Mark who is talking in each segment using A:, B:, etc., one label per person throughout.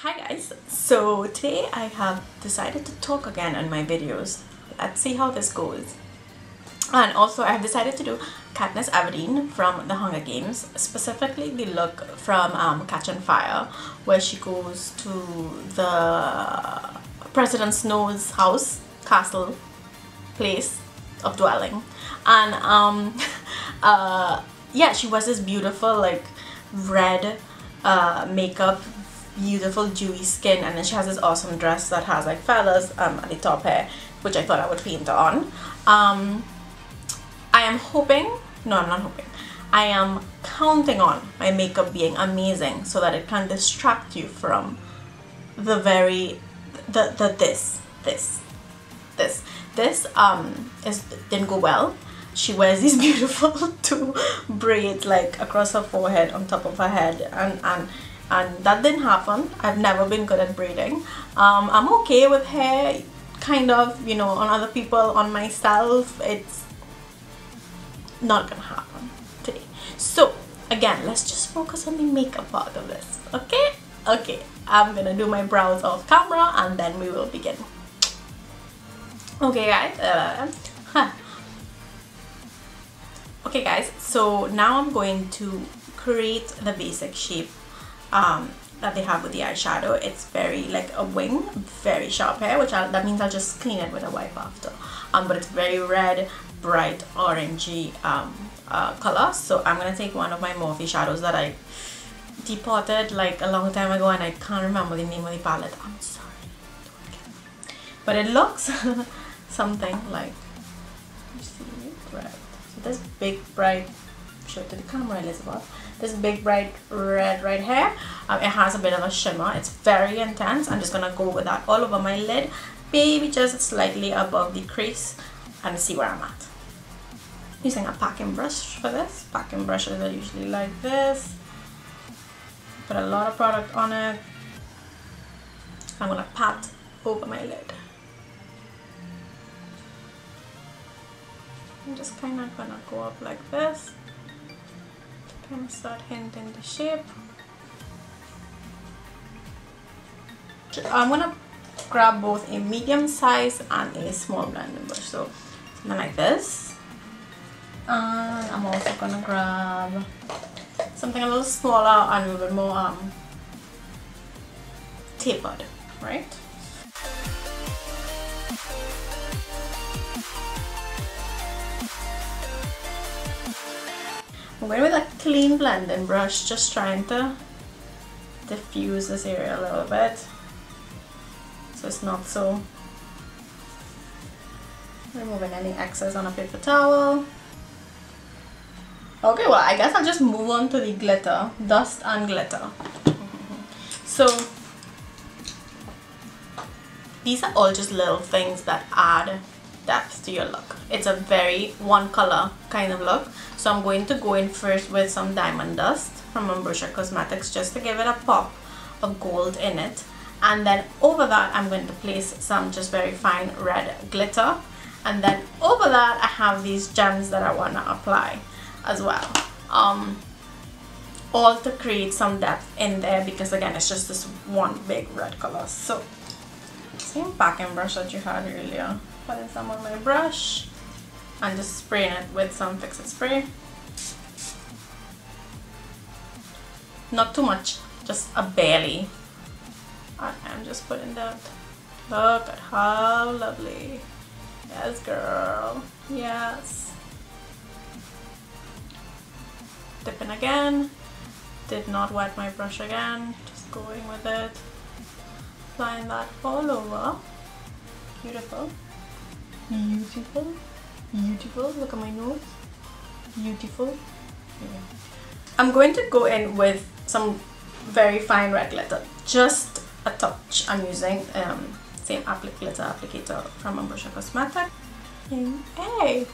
A: Hi guys, so today I have decided to talk again on my videos. Let's see how this goes. And also I have decided to do Katniss Everdeen from the Hunger Games, specifically the look from Catch on Fire, where she goes to the President Snow's house, castle, place of dwelling. And yeah, she was this beautiful like red makeup, beautiful dewy skin, and then she has this awesome dress that has like feathers at the top here, which I thought I would paint her on. I am hoping, no, I'm not hoping, I am counting on my makeup being amazing so that it can distract you from the this didn't go well. She wears these beautiful two braids like across her forehead on top of her head, and that didn't happen. I've never been good at braiding. I'm okay with hair, kind of, you know, on other people. On myself, it's not gonna happen today. So again, let's just focus on the makeup part of this, okay? Okay, I'm gonna do my brows off camera and then we will begin. Okay guys, okay guys, so now I'm going to create the basic shape that they have with the eyeshadow. It's very like a wing, very sharp hair, which that means I'll just clean it with a wipe after. But it's very red, bright orangey color. So I'm gonna take one of my Morphe shadows that I depotted like a long time ago, and I can't remember the name of the palette. I'm sorry, but it looks something like, you see, red. So this big bright, show it to the camera, Elizabeth. This big bright red right here, it has a bit of a shimmer. It's very intense. I'm just gonna go with that all over my lid, maybe just slightly above the crease, and see where I'm at. Using a packing brush for this. Packing brushes are usually like this. Put a lot of product on it. I'm gonna pat over my lid. I'm just kind of gonna go up like this. Kind of start hinting the shape. I'm gonna grab both a medium size and a small blending brush, so something like this. And I'm also gonna grab something a little smaller and a little bit more tapered, right? I'm going with a clean blending brush, just trying to diffuse this area a little bit so it's not so. Removing any excess on a paper towel. Okay, well, I guess I'll just move on to the glitter, dust and glitter. So these are all just little things that add depth to your look. It's a very one color kind of look, so I'm going to go in first with some diamond dust from Ambrosia Cosmetics just to give it a pop of gold in it, and then over that I'm going to place some just very fine red glitter, and then over that I have these gems that I want to apply as well, all to create some depth in there, because again it's just this one big red color. So same packing brush that you had earlier, putting some on my brush and just spraying it with some Fix-It spray. Not too much, just a barely. And I'm just putting that. Look at how lovely. Yes, girl. Yes. Dipping again. Did not wet my brush again. Just going with it. Applying that all over. Beautiful. Beautiful. Beautiful. Look at my nose. Beautiful. Yeah. I'm going to go in with some very fine red glitter. Just a touch. I'm using same glitter applicator from Ambrosia Cosmetics. Hey!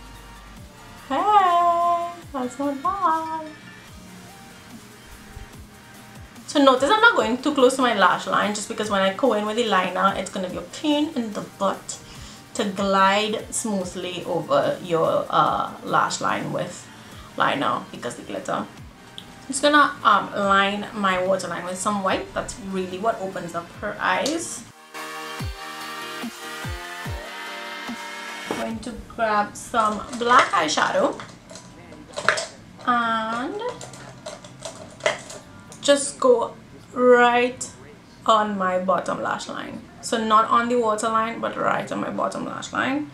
A: Hey! That's not bad. So notice I'm not going too close to my lash line, just because when I go in with the liner, it's going to be a pain in the butt to glide smoothly over your lash line with liner, because the glitter. just gonna line my waterline with some white. That's really what opens up her eyes. I'm going to grab some black eyeshadow and just go right on my bottom lash line. So not on the waterline, but right on my bottom lash line,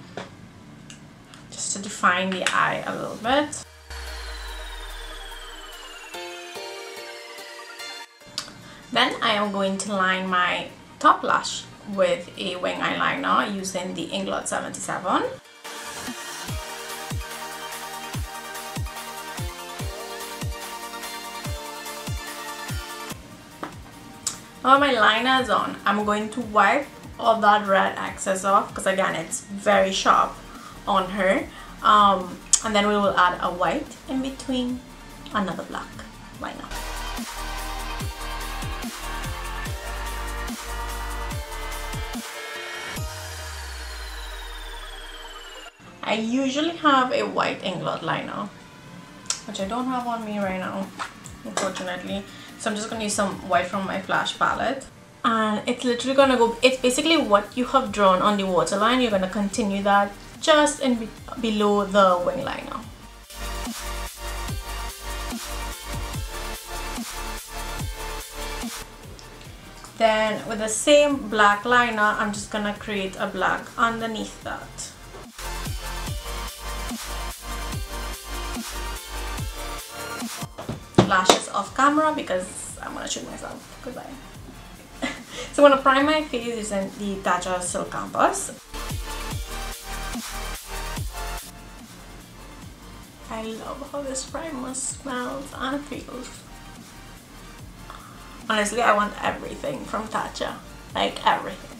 A: just to define the eye a little bit. Then I am going to line my top lash with a wing eyeliner using the Inglot 77. Now my liner is on, I'm going to wipe all that red excess off because again it's very sharp on her, and then we will add a white in between, another black liner. I usually have a white Inglot liner, which I don't have on me right now, unfortunately. So I'm just going to use some white from my Flash palette. And it's literally going to go, it's basically what you have drawn on the waterline. You're going to continue that just in below the wing liner. Then with the same black liner, I'm just going to create a black underneath that. Lashes off camera because I'm gonna shoot myself. Goodbye. So I'm gonna prime my face using the Tatcha Silk Campus. I love how this primer smells and feels. Honestly, I want everything from Tatcha, like everything.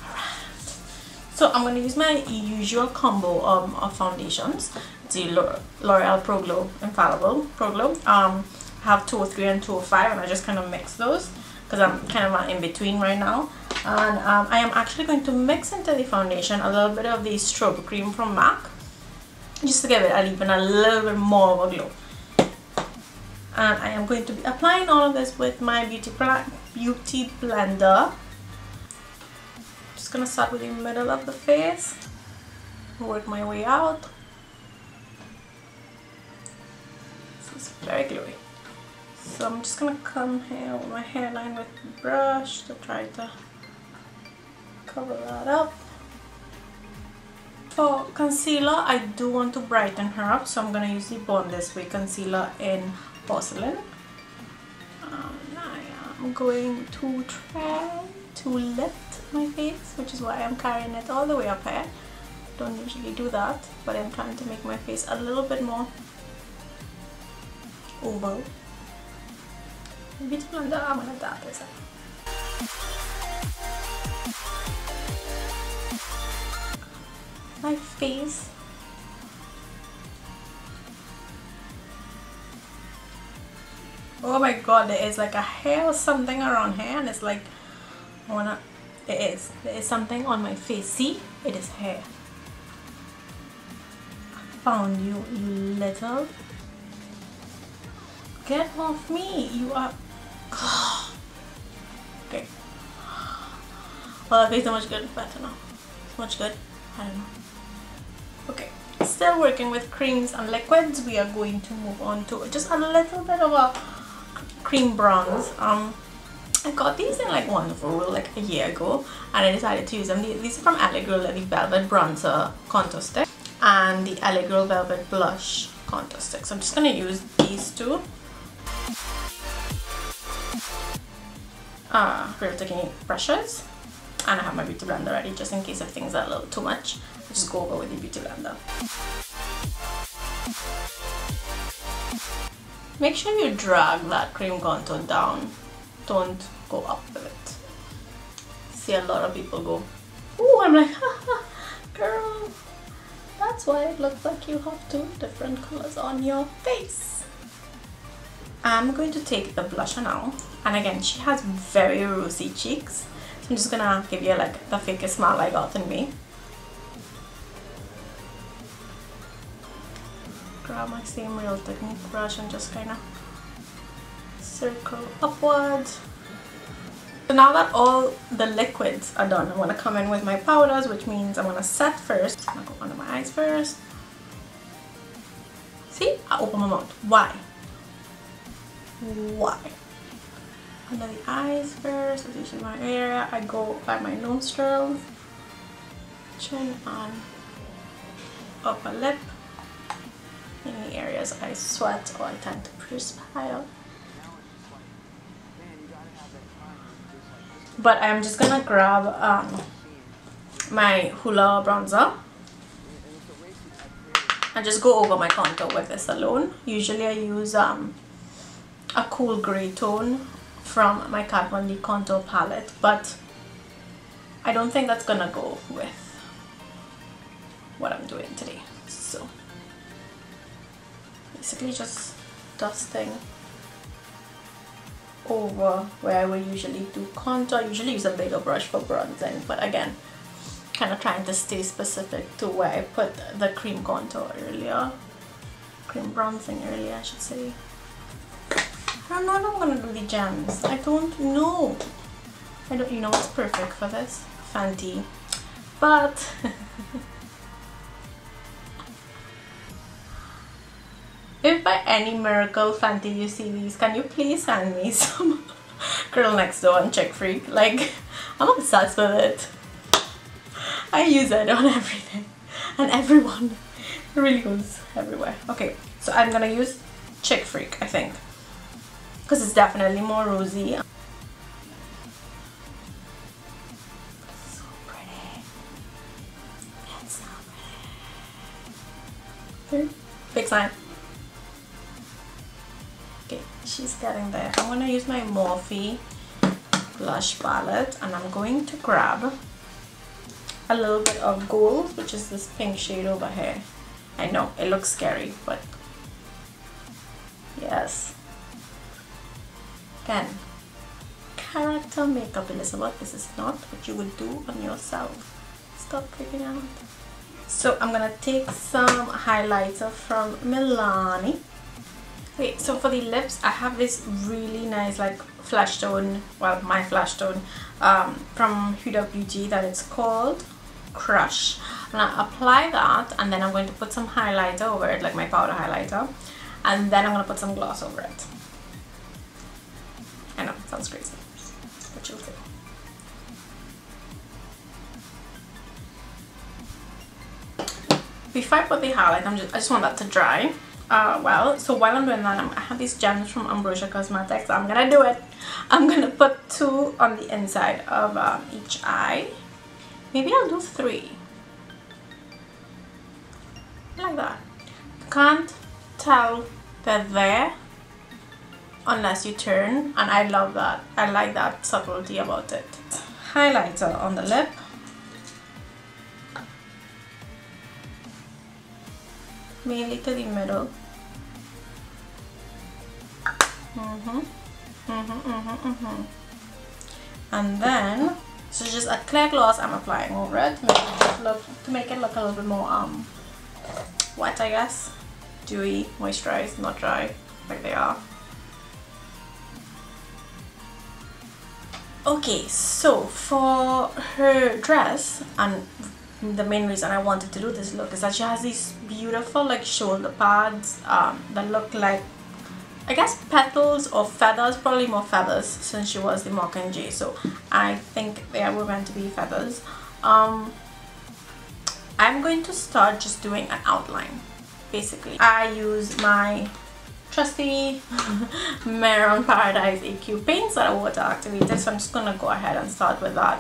A: Alright. So I'm gonna use my usual combo of foundations. The L'Oreal Pro Glow Infallible Pro Glow. I have 203 and 205, and I just kind of mix those because I'm kind of in between right now. And I am actually going to mix into the foundation a little bit of the strobe cream from MAC, just to give it even a little bit more of a glow. And I am going to be applying all of this with my beauty blender. Just gonna start with the middle of the face, work my way out. It's very glowy. So I'm just gonna come here with my hairline with the brush to try to cover that up. For concealer, I do want to brighten her up, so I'm gonna use the Born This Way concealer in Porcelain. And I am going to try to lift my face, which is why I'm carrying it all the way up here. Don't usually do that, but I'm trying to make my face a little bit more oval. Beauty blender, I'm gonna dab this up. My face. Oh my god, there is like a hair or something around here, and it's like there is something on my face. See, it is hair. I found you, you little. Get off me, you are. Okay. Well, that feels so much good. Better now. So much good. I don't know. Okay. Still working with creams and liquids. We are going to move on to just a little bit of a cream bronze. I got these in like Wonderful like a year ago, and I decided to use them. These are from LA Girl, the Velvet Bronzer Contour Stick and the LA Girl Velvet Blush Contour Stick. So I'm just gonna use these two. Real Technique brushes, and I have my beauty blender ready just in case if things are a little too much. I'll just go over with the beauty blender. Make sure you drag that cream contour down, don't go up with it. See a lot of people go, ooh, I'm like, haha, girl, that's why it looks like you have two different colors on your face. I'm going to take the blusher now, and again, she has very rosy cheeks, so I'm just gonna give you like the fakest smile I got in me. grab my same Real Technique brush and just kind of circle upwards. So now that all the liquids are done, I'm going to come in with my powders, which means I'm going to set first. I'm going to go under my eyes first. See? I open my mouth. Why? Why? Under the eyes first, as you see my area, I go by my nostrils, chin and upper lip. In the areas I sweat or I tend to perspire. But I'm just gonna grab my Hoola bronzer and just go over my contour with this alone. Usually I use a cool grey tone from my Kat Von D contour palette, but I don't think that's gonna go with what I'm doing today. So basically just dusting over where I would usually do contour. I usually use a bigger brush for bronzing, but again, kind of trying to stay specific to where I put the cream contour earlier. Cream bronzing earlier, I should say. I don't know if I'm gonna do the gems. I don't know. You know what's perfect for this? Fenty. But if by any miracle, Fenty, you see these, can you please send me some Girl Next Door and Chick Freak? Like, I'm obsessed with it. I use it on everything and everyone. It really goes everywhere. Okay, so I'm gonna use Chick Freak, I think, because it's definitely more rosy. So pretty. It's so pretty. Big sign. Okay, she's getting there. I'm gonna use my Morphe blush palette and I'm going to grab a little bit of gold, which is this pink shade over here. I know it looks scary, but yes. Again, character makeup, Elizabeth. This is not what you would do on yourself. Stop freaking out. So I'm gonna take some highlighter from Milani. Okay, so for the lips, I have this really nice like flash tone, well, my flash tone from Huda Beauty that it's called Crush. I'm gonna apply that and then I'm going to put some highlighter over it, like my powder highlighter, and then I'm gonna put some gloss over it. I know, it sounds crazy, but you'll see. Before I put the highlight, I just want that to dry. So while I'm doing that, I have these gems from Ambrosia Cosmetics. I'm gonna do it. I'm gonna put 2 on the inside of each eye. Maybe I'll do 3. Like that. You can't tell they're there unless you turn, and I love that. I like that subtlety about it. Highlighter on the lip. Mainly to the middle. And then, so just a clear gloss I'm applying over it to make it look a little bit more wet, I guess. Dewy, moisturized, not dry, like they are. Okay, so for her dress, and the main reason I wanted to do this look is that she has these beautiful like shoulder pads that look like, I guess, petals or feathers, probably more feathers since she was the Mockingjay, so I think they were meant to be feathers. I'm going to start just doing an outline. Basically, I use my trusty Maroon Paradise AQ paints that are water activated, so I'm just gonna go ahead and start with that.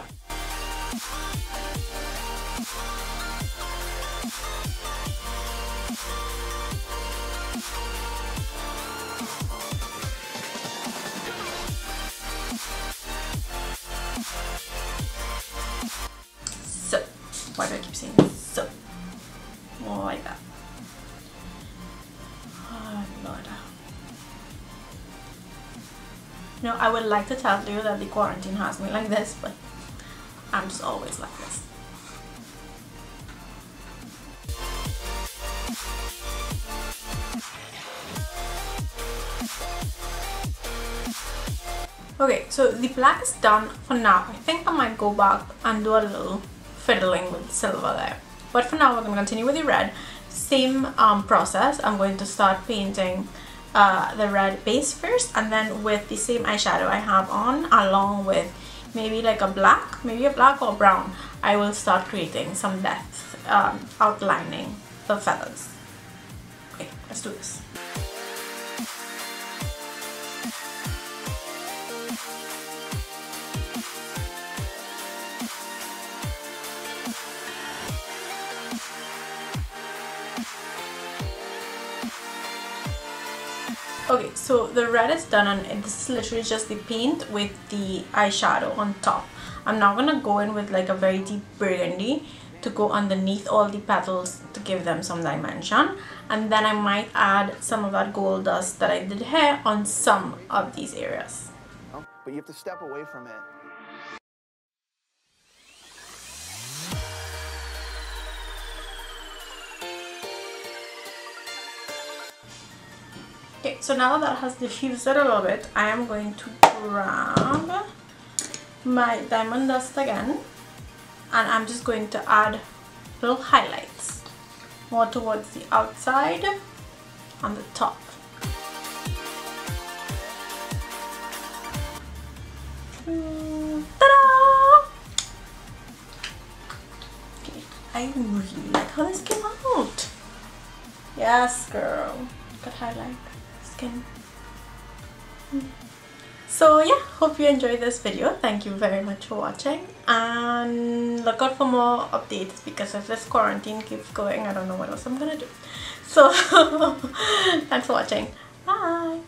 A: So, why do I keep saying so? More like that. Oh Lord. You know, I would like to tell you that the quarantine has me like this, but I'm just always like this. Okay, so the black is done for now. I think I might go back and do a little fiddling with silver there. But for now, we're going to continue with the red. Same process. I'm going to start painting the red base first, and then with the same eyeshadow I have on, along with maybe like a black, maybe a black or brown, I will start creating some depth, outlining the feathers. Okay, let's do this. Okay, so the red is done, and this is literally just the paint with the eyeshadow on top. I'm now gonna go in with like a very deep burgundy to go underneath all the petals to give them some dimension, and then I might add some of that gold dust that I did here on some of these areas.
B: But you have to step away from it.
A: Okay, so now that has diffused it a little bit, I am going to grab my diamond dust again, and I'm just going to add little highlights more towards the outside and the top. Ta-da! Okay, I really like how this came out. Yes, girl. Good highlight. Skin. So yeah, hope you enjoyed this video. Thank you very much for watching, and look out for more updates, because if this quarantine keeps going, I don't know what else I'm gonna do. So thanks for watching. Bye.